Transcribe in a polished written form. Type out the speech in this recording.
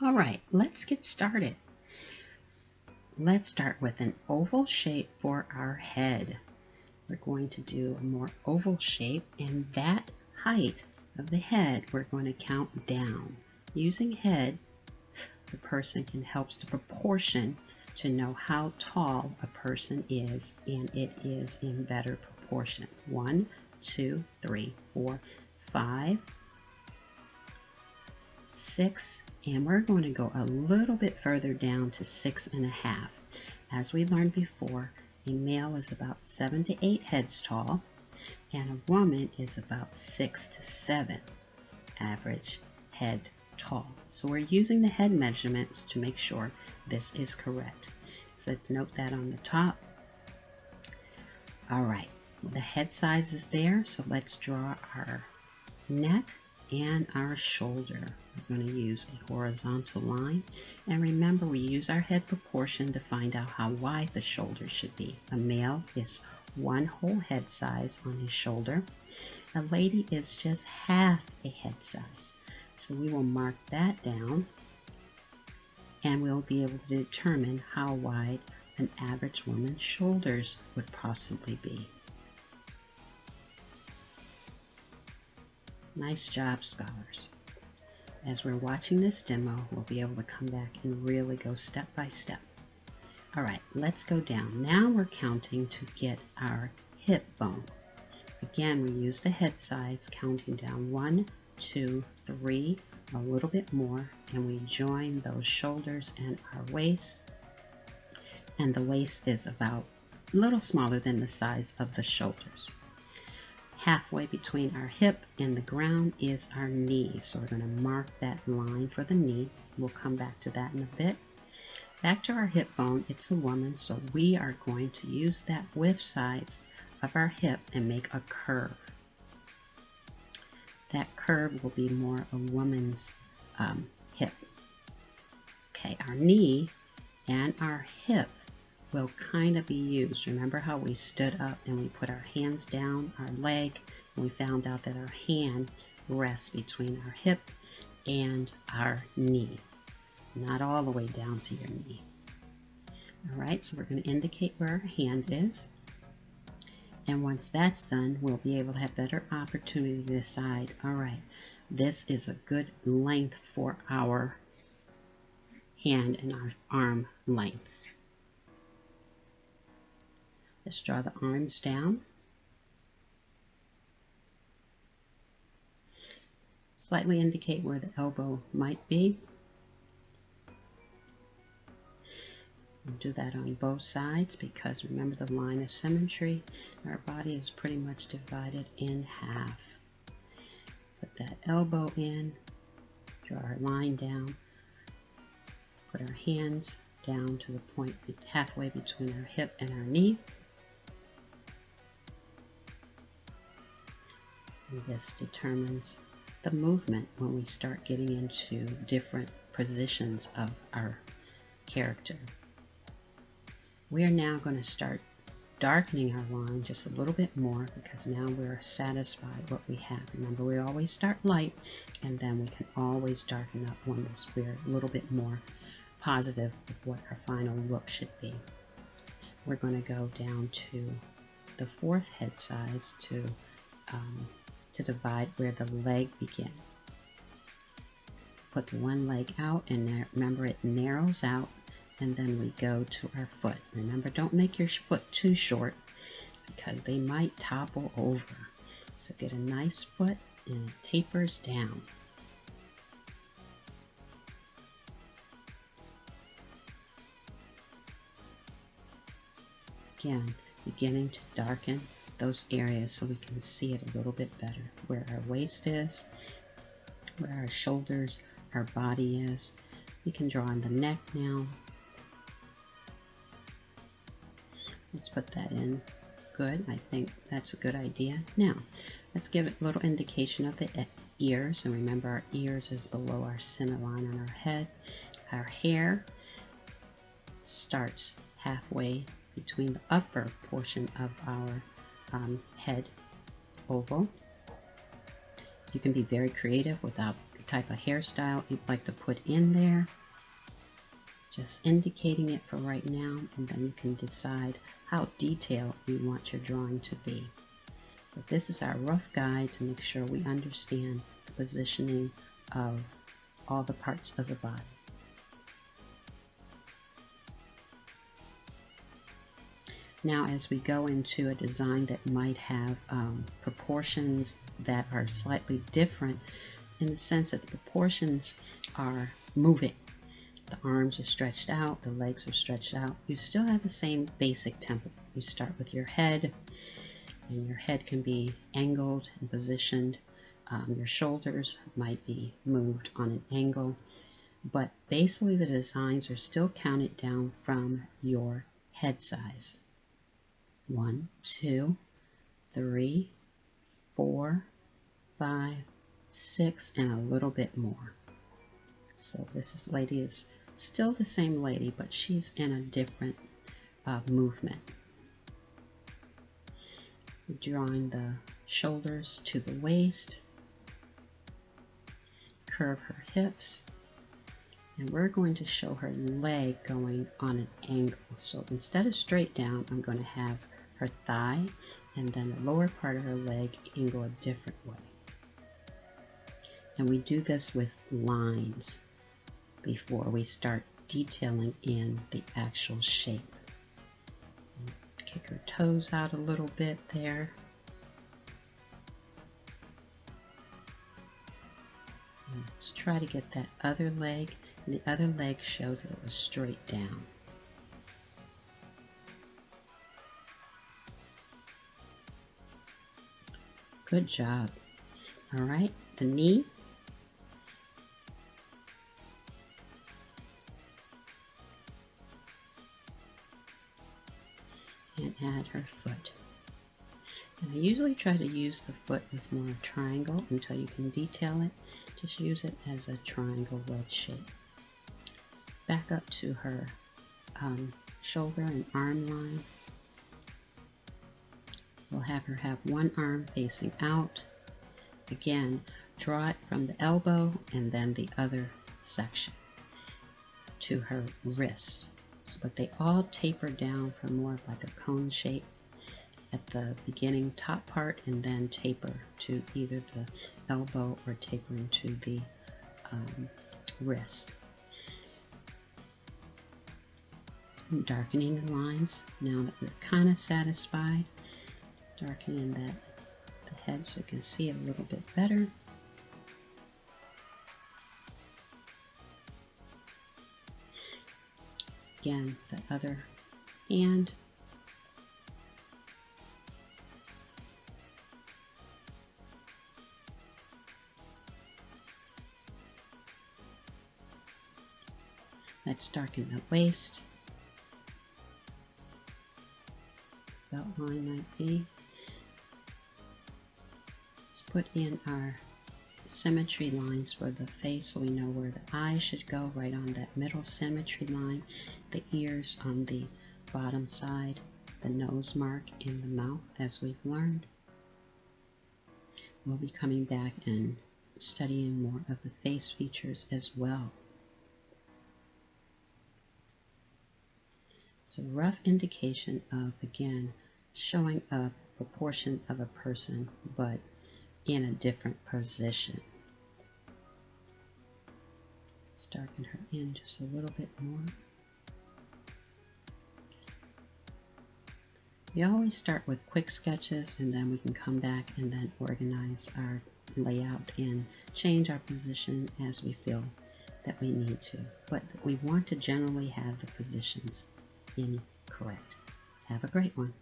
All right, let's get started. Let's start with an oval shape for our head. We're going to do a more oval shape, and that height of the head we're going to count down. Using head, the person can help to proportion to know how tall a person is, and it is in better proportion. 1, 2, 3, 4, 5, 6, and we're going to go a little bit further down to 6.5. As we learned before, a male is about 7 to 8 heads tall, and a woman is about 6 to 7 average head tall. So we're using the head measurements to make sure this is correct. So let's note that on the top. All right, the head size is there, so let's draw our neck and our shoulder. We're going to use a horizontal line, and remember we use our head proportion to find out how wide the shoulder should be. A male is 1 whole head size on his shoulder. A lady is just half a head size. So we will mark that down, and we'll be able to determine how wide an average woman's shoulders would possibly be. Nice job, scholars. As we're watching this demo, we'll be able to come back and really go step by step. All right, let's go down. Now we're counting to get our hip bone. Again, we use the head size, counting down 1, 2, 3, a little bit more, and we join those shoulders and our waist. And the waist is about a little smaller than the size of the shoulders. Halfway between our hip and the ground is our knee. So we're going to mark that line for the knee. We'll come back to that in a bit. Back to our hip bone, it's a woman, so we are going to use that width size of our hip and make a curve. That curve will be more a woman's hip. Okay, our knee and our hip will kind of be used. Remember how we stood up and we put our hands down our leg, and we found out that our hand rests between our hip and our knee, not all the way down to your knee. All right, so we're going to indicate where our hand is. And once that's done, we'll be able to have better opportunity to decide, all right, this is a good length for our hand and our arm length. Let's draw the arms down. Slightly indicate where the elbow might be. We'll do that on both sides because remember the line of symmetry. Our body is pretty much divided in half. Put that elbow in, draw our line down, put our hands down to the point halfway between our hip and our knee. And this determines the movement when we start getting into different positions of our character. We are now going to start darkening our line just a little bit more because now we're satisfied what we have. Remember, we always start light and then we can always darken up once we're a little bit more positive of what our final look should be. We're going to go down to the 4th head size to divide where the leg begins. Put the one leg out, and remember it narrows out, and then we go to our foot. Remember, don't make your foot too short because they might topple over. So get a nice foot and it tapers down. Again, beginning to darken those areas so we can see it a little bit better. Where our waist is, where our shoulders, our body is. We can draw on the neck now. Let's put that in. Good, I think that's a good idea. Now, let's give it a little indication of the ears. And remember, our ears is below our center line on our head. Our hair starts halfway between the upper portion of our head oval. You can be very creative without type of hairstyle you'd like to put in there. Just indicating it for right now, and then you can decide how detailed you want your drawing to be. But this is our rough guide to make sure we understand the positioning of all the parts of the body. Now, as we go into a design that might have proportions that are slightly different, in the sense that the proportions are moving. The arms are stretched out, the legs are stretched out. You still have the same basic template. You start with your head, and your head can be angled and positioned. Your shoulders might be moved on an angle, but basically the designs are still counted down from your head size. 1, 2, 3, 4, 5, 6, and a little bit more. So this lady is still the same lady, but she's in a different movement. We're drawing the shoulders to the waist, curve her hips, and we're going to show her leg going on an angle. So instead of straight down, I'm going to have her thigh and then the lower part of her leg angle a different way. And we do this with lines before we start detailing in the actual shape. Kick her toes out a little bit there. And let's try to get that other leg, and the other leg showed that it was straight down. Good job. All right, the knee. And add her foot. And I usually try to use the foot with more triangle until you can detail it. Just use it as a triangle wedge shape. Back up to her shoulder and arm line. We'll have her have one arm facing out. Again, draw it from the elbow and then the other section to her wrist. But they all taper down from more of like a cone shape at the beginning top part, and then taper to either the elbow or tapering to the wrist. I'm darkening the lines now that we're kind of satisfied. Darkening the head so you can see a little bit better. Again, the other hand. Let's darken the waist. Belt line might be. Let's put in our symmetry lines for the face so we know where the eyes should go, right on that middle symmetry line, the ears on the bottom side, the nose mark in the mouth, as we've learned. We'll be coming back and studying more of the face features as well. So rough indication of, again, showing a proportion of a person, but in a different position. Let's darken her in just a little bit more. We always start with quick sketches, and then we can come back and then organize our layout and change our position as we feel that we need to. But we want to generally have the positions in correct. Have a great one.